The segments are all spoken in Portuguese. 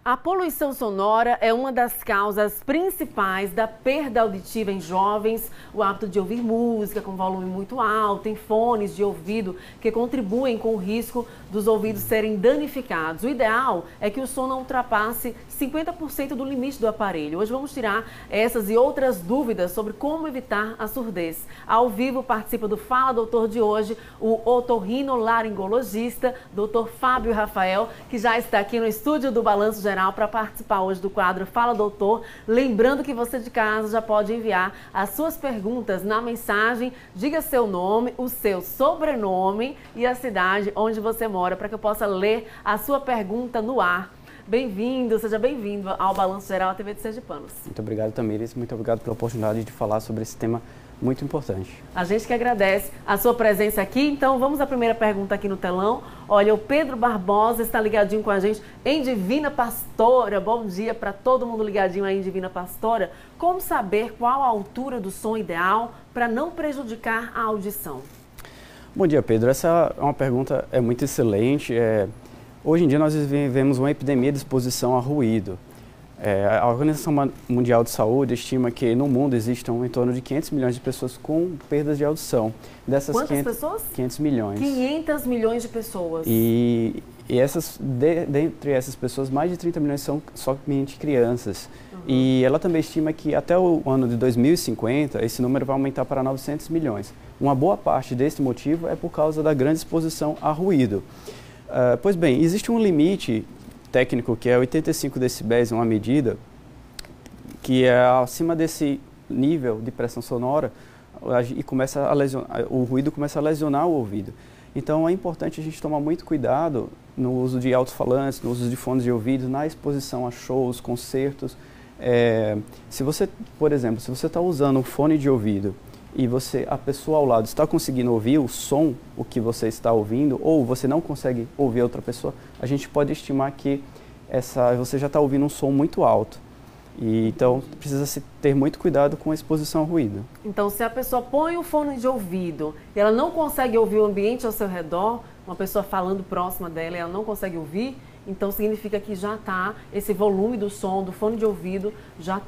A poluição sonora é uma das causas principais da perda auditiva em jovens. O hábito de ouvir música com volume muito alto, em fones de ouvido, que contribuem com o risco dos ouvidos serem danificados. O ideal é que o som não ultrapasse 50% do limite do aparelho. Hoje vamos tirar essas e outras dúvidas sobre como evitar a surdez. Ao vivo participa do Fala Doutor de hoje o otorrinolaringologista, Dr. Fábio Rafael, que já está aqui no estúdio do Balanço Geral para participar hoje do quadro Fala Doutor. Lembrando que você de casa já pode enviar as suas perguntas na mensagem. Diga seu nome, o seu sobrenome e a cidade onde você mora para que eu possa ler a sua pergunta no ar. Bem-vindo, seja bem-vindo ao Balanço Geral, à TV de Sergipanos. Muito obrigado, Tamires. Muito obrigado pela oportunidade de falar sobre esse tema muito importante. A gente que agradece a sua presença aqui. Então, vamos à primeira pergunta aqui no telão. Olha, o Pedro Barbosa está ligadinho com a gente em Divina Pastora. Bom dia para todo mundo ligadinho aí em Divina Pastora. Como saber qual a altura do som ideal para não prejudicar a audição? Bom dia, Pedro. Essa é uma pergunta muito excelente. Hoje em dia nós vivemos uma epidemia de exposição a ruído. A Organização Mundial de Saúde estima que no mundo existam em torno de 500 milhões de pessoas com perdas de audição. Dessas quantas pessoas? 500 milhões. 500 milhões de pessoas. E dentre essas pessoas, mais de 30 milhões são somente crianças. E ela também estima que até o ano de 2050, esse número vai aumentar para 900 milhões. Uma boa parte desse motivo é por causa da grande exposição a ruído. Pois bem, existe um limite técnico que é 85 decibéis, uma medida que é acima desse nível de pressão sonora e começa a lesionar, o ruído começa a lesionar o ouvido. Então é importante a gente tomar muito cuidado no uso de alto-falantes, no uso de fones de ouvido, na exposição a shows, concertos. Se você, por exemplo, se você está usando um fone de ouvido e a pessoa ao lado está conseguindo ouvir o som, o que você está ouvindo, ou você não consegue ouvir outra pessoa, a gente pode estimar que você já está ouvindo um som muito alto. Então, precisa se ter muito cuidado com a exposição ao ruído. Então, se a pessoa põe o fone de ouvido e ela não consegue ouvir o ambiente ao seu redor, uma pessoa falando próxima dela e ela não consegue ouvir, então significa que já está, esse volume do som, do fone de ouvido, já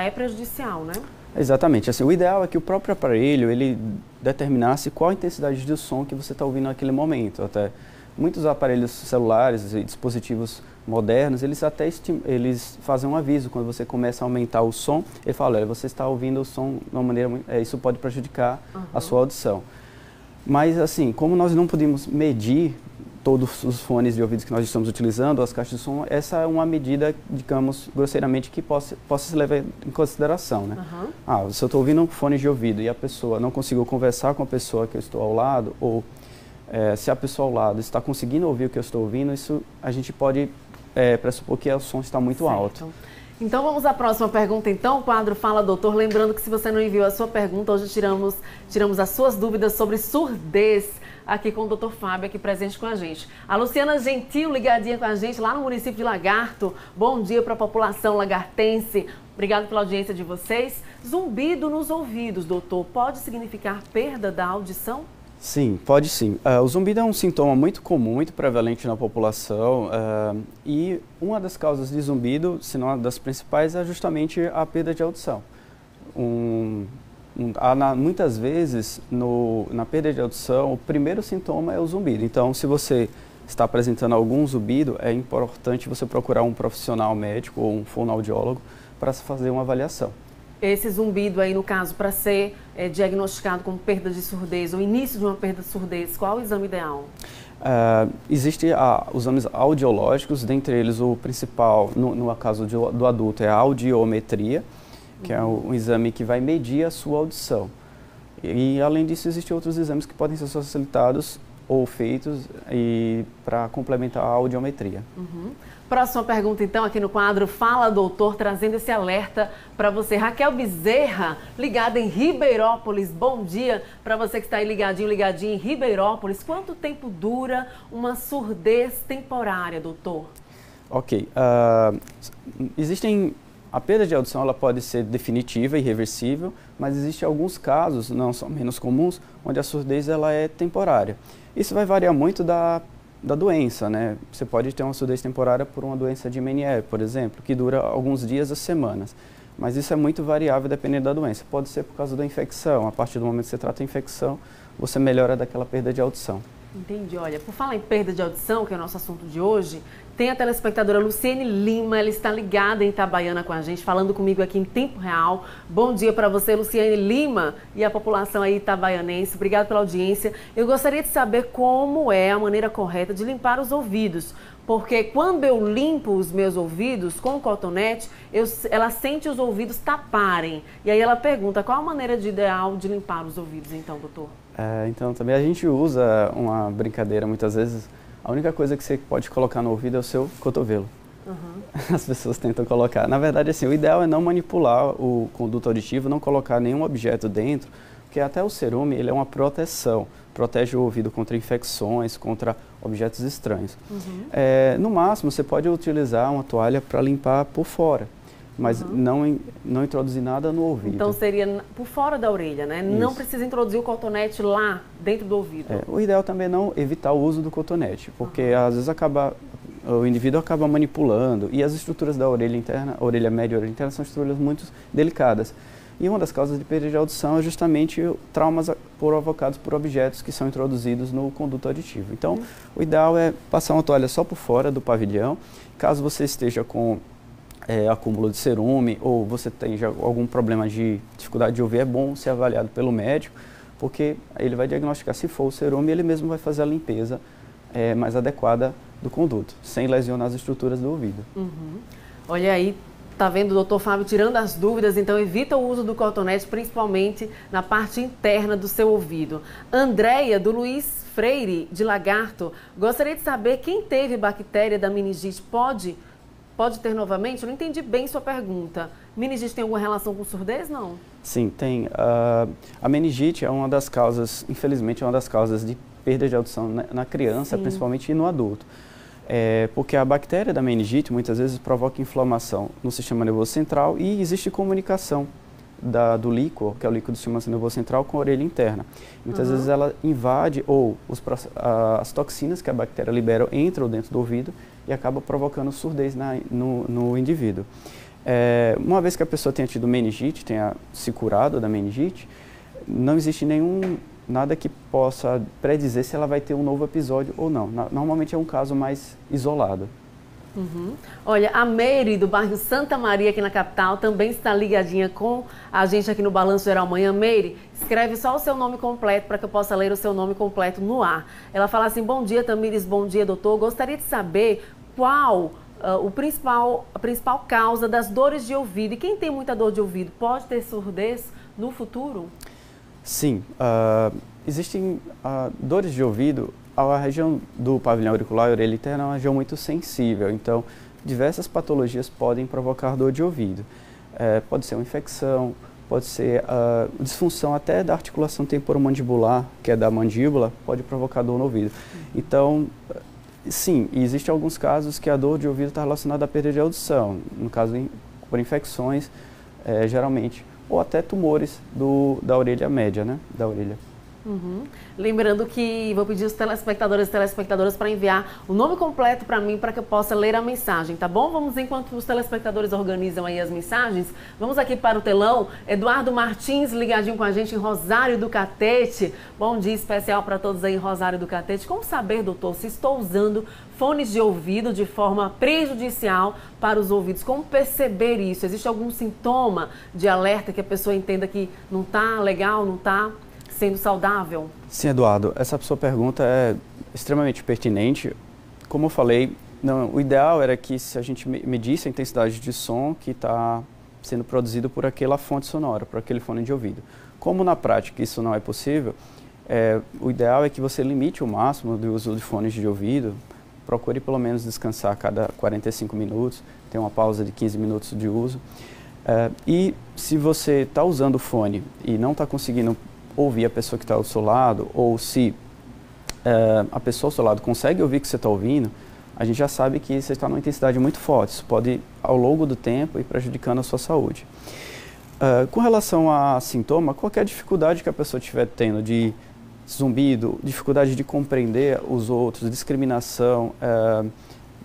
é prejudicial, né? Exatamente. Assim, o ideal é que o próprio aparelho ele determinasse qual a intensidade de som que você está ouvindo naquele momento. Até muitos aparelhos celulares e dispositivos modernos, eles fazem um aviso quando você começa a aumentar o som. Ele fala, olha, você está ouvindo o som de uma maneira isso pode prejudicar a sua audição. Mas assim, como nós não podemos medir todos os fones de ouvidos que nós estamos utilizando, as caixas de som, essa é uma medida, digamos, grosseiramente, que possa se levar em consideração, né? Se eu estou ouvindo um fone de ouvido e a pessoa não conseguiu conversar com a pessoa que eu estou ao lado, ou se a pessoa ao lado está conseguindo ouvir o que eu estou ouvindo, isso a gente pode pressupor que o som está muito alto. Então vamos à próxima pergunta então, o quadro Fala Doutor. Lembrando que se você não enviou a sua pergunta, hoje tiramos as suas dúvidas sobre surdez aqui com o Dr. Fábio, aqui presente com a gente. A Luciana Gentil ligadinha com a gente lá no município de Lagarto. Bom dia para a população lagartense. Obrigado pela audiência de vocês. Zumbido nos ouvidos, doutor, pode significar perda da audição? Sim, pode sim. O zumbido é um sintoma muito comum, muito prevalente na população e uma das causas de zumbido, se não uma das principais, é justamente a perda de audição. Muitas vezes, na perda de audição, o primeiro sintoma é o zumbido. Então, se você está apresentando algum zumbido, é importante você procurar um profissional médico ou um fonoaudiólogo para fazer uma avaliação. Esse zumbido aí, no caso, para ser diagnosticado como perda de surdez, o início de uma perda de surdez, qual é o exame ideal? Existem os exames audiológicos, dentre eles o principal, no caso do adulto, é a audiometria, que é um exame que vai medir a sua audição. E, além disso, existem outros exames que podem ser facilitados ou feitos para complementar a audiometria. Próxima pergunta, então, aqui no quadro Fala Doutor, trazendo esse alerta para você. Raquel Bezerra, ligada em Ribeirópolis. Bom dia para você que está aí ligadinho em Ribeirópolis. Quanto tempo dura uma surdez temporária, doutor? Ok. A perda de audição ela pode ser definitiva e irreversível, mas existem alguns casos, não são menos comuns, onde a surdez ela é temporária. Isso vai variar muito da da doença, né? Você pode ter uma surdez temporária por uma doença de Meniere, por exemplo, que dura alguns dias a semanas. Mas isso é muito variável dependendo da doença. Pode ser por causa da infecção. A partir do momento que você trata a infecção, você melhora daquela perda de audição. Entendi. Olha, por falar em perda de audição, que é o nosso assunto de hoje, tem a telespectadora Luciene Lima, ela está ligada em Itabaiana com a gente, falando comigo aqui em tempo real. Bom dia para você, Luciene Lima, e a população aí itabaianense. Obrigada pela audiência. Eu gostaria de saber como é a maneira correta de limpar os ouvidos, porque quando eu limpo os meus ouvidos com o cotonete, ela sente os ouvidos taparem. E aí ela pergunta, qual a maneira ideal de limpar os ouvidos, então, doutor? Então, também a gente usa uma brincadeira, muitas vezes, a única coisa que você pode colocar no ouvido é o seu cotovelo. Uhum. As pessoas tentam colocar. Na verdade, assim, o ideal é não manipular o conduto auditivo, não colocar nenhum objeto dentro, porque até o cerume, ele é uma proteção. Protege o ouvido contra infecções, contra objetos estranhos. Uhum. No máximo, você pode utilizar uma toalha para limpar por fora, mas não introduzir nada no ouvido. Então seria por fora da orelha, né? Isso. Não precisa introduzir o cotonete lá dentro do ouvido. O ideal também é não evitar o uso do cotonete, porque às vezes o indivíduo acaba manipulando, e as estruturas da orelha interna, orelha média e orelha interna, são estruturas muito delicadas. E uma das causas de perda de audição é justamente traumas provocados por objetos que são introduzidos no conduto auditivo. Então, o ideal é passar uma toalha só por fora do pavilhão. Caso você esteja com acúmulo de cerume ou você tenha algum problema de dificuldade de ouvir, é bom ser avaliado pelo médico, porque ele vai diagnosticar. Se for o cerume, ele mesmo vai fazer a limpeza mais adequada do conduto, sem lesionar as estruturas do ouvido. Uhum. Olha aí, tá vendo o doutor Fábio tirando as dúvidas, então evita o uso do cotonete, principalmente na parte interna do seu ouvido. Andréia, do Luiz Freire, de Lagarto, gostaria de saber quem teve bactéria da meningite pode ter novamente? Eu não entendi bem sua pergunta. Meningite tem alguma relação com surdez, não? Sim, tem. A meningite é uma das causas, infelizmente, é uma das causas de perda de audição na criança, principalmente, e no adulto. Porque a bactéria da meningite muitas vezes provoca inflamação no sistema nervoso central e existe comunicação do líquor, que é o líquido do sistema nervoso central, com a orelha interna. Muitas vezes ela invade, ou as toxinas que a bactéria libera entram dentro do ouvido e acaba provocando surdez no indivíduo. Uma vez que a pessoa tenha tido meningite, tenha se curado da meningite, não existe nada que possa predizer se ela vai ter um novo episódio ou não. Normalmente é um caso mais isolado. Uhum. Olha, a Meire, do bairro Santa Maria, aqui na capital, também está ligadinha com a gente aqui no Balanço Geral Manhã. Meire, escreve só o seu nome completo para que eu possa ler o seu nome completo no ar. Ela fala assim, bom dia, Tamires, bom dia, doutor. Gostaria de saber qual a principal causa das dores de ouvido. E quem tem muita dor de ouvido pode ter surdez no futuro? Sim, existem dores de ouvido. A região do pavilhão auricular e orelha interna é uma região muito sensível, então diversas patologias podem provocar dor de ouvido. Pode ser uma infecção, pode ser disfunção até da articulação temporomandibular, que é da mandíbula, pode provocar dor no ouvido. Então, sim, existem alguns casos que a dor de ouvido está relacionada à perda de audição, no caso por infecções, geralmente, ou até tumores da orelha média, né, da orelha. Uhum. Lembrando que vou pedir os telespectadores e telespectadoras para enviar o nome completo para mim, para que eu possa ler a mensagem, tá bom? Vamos, enquanto os telespectadores organizam aí as mensagens, vamos aqui para o telão. Eduardo Martins ligadinho com a gente em Rosário do Catete. Bom dia especial para todos aí em Rosário do Catete. Como saber, doutor, se estou usando fones de ouvido de forma prejudicial para os ouvidos? Como perceber isso? Existe algum sintoma de alerta que a pessoa entenda que não está legal, não está sendo saudável? Sim, Eduardo, essa sua pergunta é extremamente pertinente. Como eu falei, o ideal era que se a gente medisse a intensidade de som que está sendo produzido por aquela fonte sonora, por aquele fone de ouvido. Como na prática isso não é possível, o ideal é que você limite o máximo do uso de fones de ouvido, procure pelo menos descansar a cada 45 minutos, tem uma pausa de 15 minutos de uso. E se você está usando o fone e não está conseguindo ouvir a pessoa que está ao seu lado, ou se a pessoa ao seu lado consegue ouvir o que você está ouvindo, a gente já sabe que você está numa intensidade muito forte. Isso pode, ao longo do tempo, ir prejudicando a sua saúde. Com relação a sintoma, qualquer dificuldade que a pessoa estiver tendo de zumbido, dificuldade de compreender os outros, discriminação,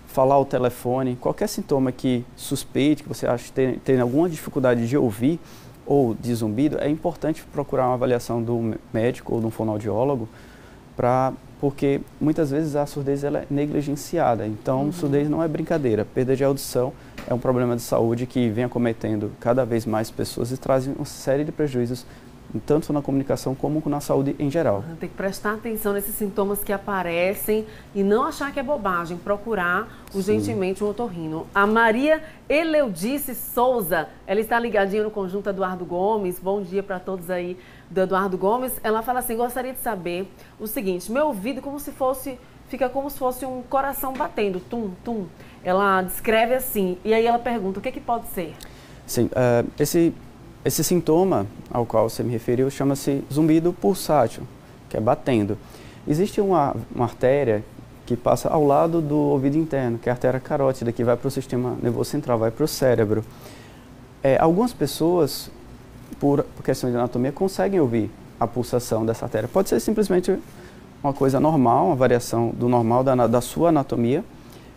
falar ao telefone, qualquer sintoma que suspeite, que você acha que tem alguma dificuldade de ouvir ou de zumbido, é importante procurar uma avaliação do médico ou de um fonoaudiólogo, porque muitas vezes a surdez ela é negligenciada. Então, surdez não é brincadeira. Perda de audição é um problema de saúde que vem acometendo cada vez mais pessoas e traz uma série de prejuízos, tanto na comunicação como na saúde em geral. Tem que prestar atenção nesses sintomas que aparecem e não achar que é bobagem, procurar urgentemente um otorrino. A Maria Eleudice Souza, ela está ligadinha no Conjunto Eduardo Gomes. Bom dia para todos aí do Eduardo Gomes. Ela fala assim, gostaria de saber o seguinte, meu ouvido fica como se fosse um coração batendo, tum, tum. Ela descreve assim, e aí ela pergunta, o que pode ser? Sim, esse sintoma ao qual você me referiu chama-se zumbido pulsátil, que é batendo. Existe uma artéria que passa ao lado do ouvido interno, que é a artéria carótida, que vai para o sistema nervoso central, vai para o cérebro. Algumas pessoas, por questão de anatomia, conseguem ouvir a pulsação dessa artéria. Pode ser simplesmente uma coisa normal, uma variação do normal da sua anatomia,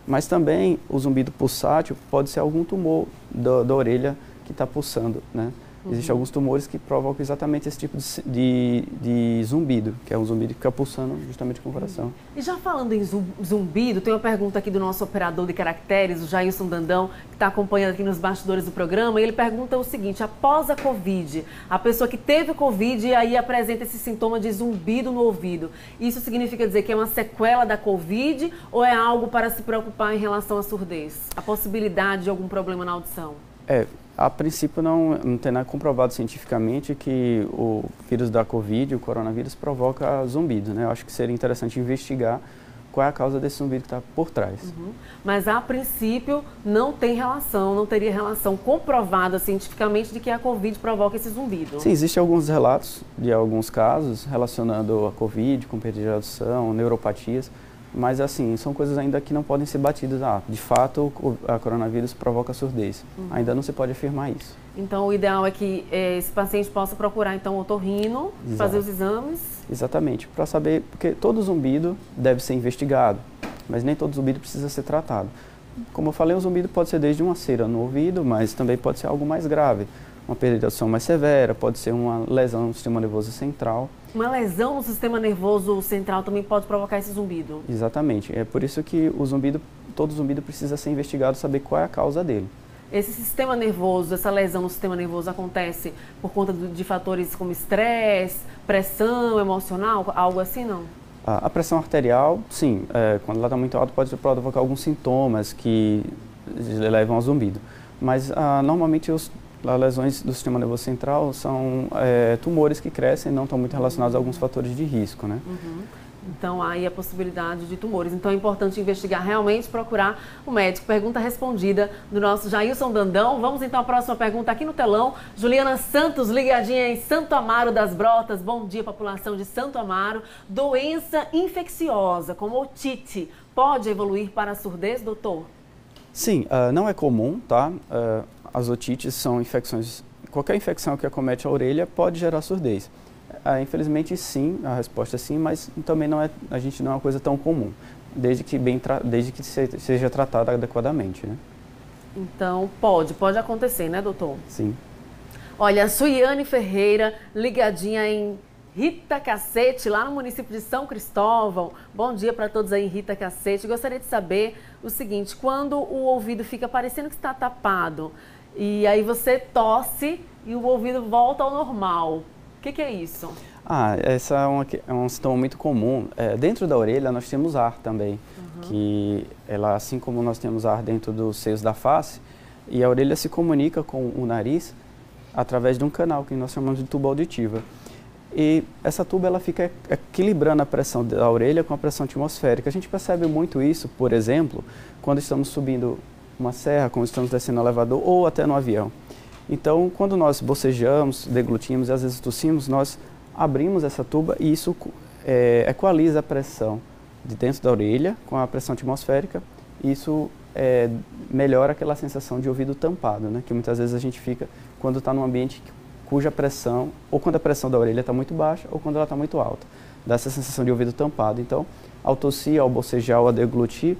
mas também o zumbido pulsátil pode ser algum tumor da orelha que está pulsando, né? Existem alguns tumores que provocam exatamente esse tipo de zumbido, que é um zumbido que fica pulsando justamente com o coração. E já falando em zumbido, tem uma pergunta aqui do nosso operador de caracteres, o Jailson Dandão, que está acompanhando aqui nos bastidores do programa, e ele pergunta o seguinte, após a Covid, a pessoa que teve Covid e aí apresenta esse sintoma de zumbido no ouvido, isso significa dizer que é uma sequela da Covid ou é algo para se preocupar em relação à surdez? A possibilidade de algum problema na audição? A princípio não tem nada comprovado cientificamente que o vírus da Covid, o coronavírus, provoca zumbido, né? Eu acho que seria interessante investigar qual é a causa desse zumbido que está por trás. Mas a princípio não teria relação comprovada cientificamente de que a Covid provoca esse zumbido. Sim, existem alguns relatos de alguns casos relacionando a Covid com perda de audição, neuropatias, mas assim, são coisas ainda que não podem ser batidas. De fato, a coronavírus provoca surdez. Ainda não se pode afirmar isso. Então, o ideal é que esse paciente possa procurar, então, o otorrino, fazer os exames? Exatamente, para saber, porque todo zumbido deve ser investigado, mas nem todo zumbido precisa ser tratado. Como eu falei, o zumbido pode ser desde uma cera no ouvido, mas também pode ser algo mais grave. Uma perda de audição mais severa, pode ser uma lesão no sistema nervoso central. Uma lesão no sistema nervoso central também pode provocar esse zumbido? Exatamente. É por isso que todo zumbido precisa ser investigado, saber qual é a causa dele. Esse sistema nervoso, essa lesão no sistema nervoso acontece por conta de fatores como estresse, pressão emocional, algo assim, não? A pressão arterial, sim. Quando ela está muito alta, pode provocar alguns sintomas que levam ao zumbido. Mas, normalmente, as lesões do sistema nervoso central são tumores que crescem e não estão muito relacionados a alguns fatores de risco, né? Então, aí a possibilidade de tumores. Então, é importante investigar realmente, procurar o médico. Pergunta respondida do nosso Jailson Dandão. Vamos, então, à próxima pergunta aqui no telão. Juliana Santos, ligadinha em Santo Amaro das Brotas. Bom dia, população de Santo Amaro. Doença infecciosa, como otite, pode evoluir para a surdez, doutor? Sim, não é comum, tá? As otites são infecções, qualquer infecção que acomete a orelha pode gerar surdez. Infelizmente sim, a resposta é sim, mas também a gente não é uma coisa tão comum, desde que seja tratada adequadamente, né? Então pode acontecer, né, doutor? Sim. Olha, a Suiane Ferreira, ligadinha em Rita Cacete, lá no município de São Cristóvão. Bom dia para todos aí em Rita Cacete. Gostaria de saber o seguinte, quando o ouvido fica parecendo que está tapado, e aí você tosse e o ouvido volta ao normal, o que é isso? Essa é um sintoma muito comum. Dentro da orelha nós temos ar também, que ela, assim como nós temos ar dentro dos seios da face, e a orelha se comunica com o nariz através de um canal que nós chamamos de tuba auditiva. E essa tuba ela fica equilibrando a pressão da orelha com a pressão atmosférica. A gente percebe muito isso, por exemplo, quando estamos subindo uma serra, quando estamos descendo no elevador ou até no avião. Então, quando nós bocejamos, deglutimos e às vezes tossimos, nós abrimos essa tuba e isso equaliza a pressão de dentro da orelha com a pressão atmosférica. E isso melhora aquela sensação de ouvido tampado, né? Que muitas vezes a gente fica quando está num ambiente cuja pressão, ou quando a pressão da orelha está muito baixa, ou quando ela está muito alta. dá essa sensação de ouvido tampado. Então, ao tossir, ao bocejar, ao deglutir,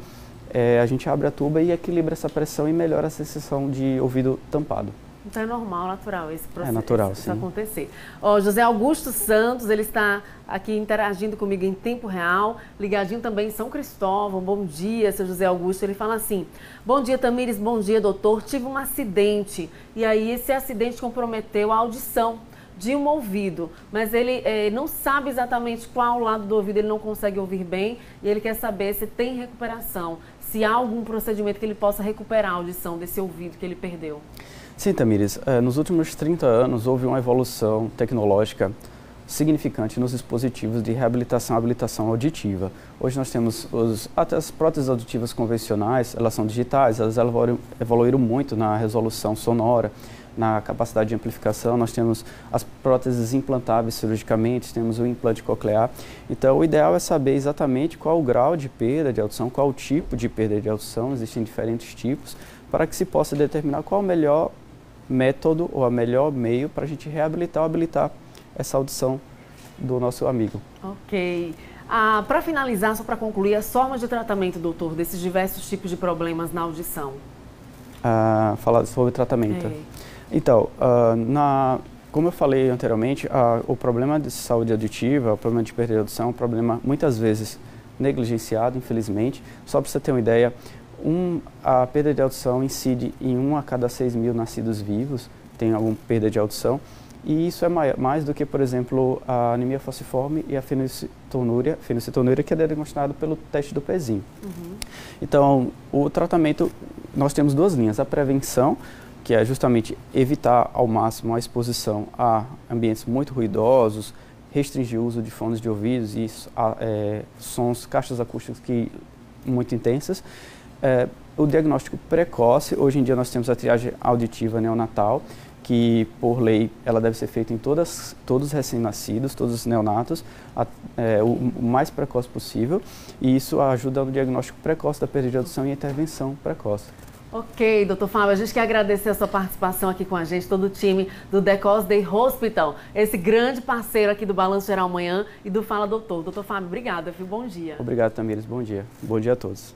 a gente abre a tuba e equilibra essa pressão e melhora a sensação de ouvido tampado. Então é normal, natural esse processo. É natural, isso sim. acontecer. Ó, José Augusto Santos, ele está aqui interagindo comigo em tempo real, ligadinho também em São Cristóvão. Bom dia, seu José Augusto. Ele fala assim: bom dia, Tamires, bom dia, doutor. Tive um acidente e aí esse acidente comprometeu a audição de um ouvido, mas ele não sabe exatamente qual lado do ouvido ele não consegue ouvir bem e ele quer saber se tem recuperação, se há algum procedimento que ele possa recuperar a audição desse ouvido que ele perdeu. Sim, Tamires, nos últimos 30 anos houve uma evolução tecnológica significante nos dispositivos de reabilitação e habilitação auditiva. Hoje nós temos até as próteses auditivas convencionais, elas são digitais, elas evoluíram muito na resolução sonora, na capacidade de amplificação. Nós temos as próteses implantáveis cirurgicamente, temos o implante coclear. Então, o ideal é saber exatamente qual o grau de perda de audição, qual o tipo de perda de audição, existem diferentes tipos, para que se possa determinar qual o melhor método ou o melhor meio para a gente reabilitar ou habilitar essa audição do nosso amigo. Ok. Para finalizar, só para concluir, as formas de tratamento, doutor, desses diversos tipos de problemas na audição. Falar sobre tratamento. Então, como eu falei anteriormente, o problema de saúde auditiva, o problema de perda de audição é um problema muitas vezes negligenciado, infelizmente. Só para você ter uma ideia, a perda de audição incide em 1 a cada 6 mil nascidos vivos, tem alguma perda de audição. E isso é mais do que, por exemplo, a anemia falciforme e a fenilcetonúria, que é diagnosticado pelo teste do pezinho. Então, o tratamento, nós temos duas linhas. A prevenção, que é justamente evitar ao máximo a exposição a ambientes muito ruidosos, restringir o uso de fones de ouvidos e sons, caixas acústicas muito intensas. O diagnóstico precoce, hoje em dia nós temos a triagem auditiva neonatal, que por lei ela deve ser feita em todos os recém-nascidos, todos os neonatos, o mais precoce possível, e isso ajuda no diagnóstico precoce da perda de audição e intervenção precoce. Ok, doutor Fábio, a gente quer agradecer a sua participação aqui com a gente, todo o time do The Cause Day Hospital, esse grande parceiro aqui do Balanço Geral Manhã e do Fala Doutor. Doutor Fábio, obrigada, bom dia. Obrigado, Tamires, bom dia. Bom dia a todos.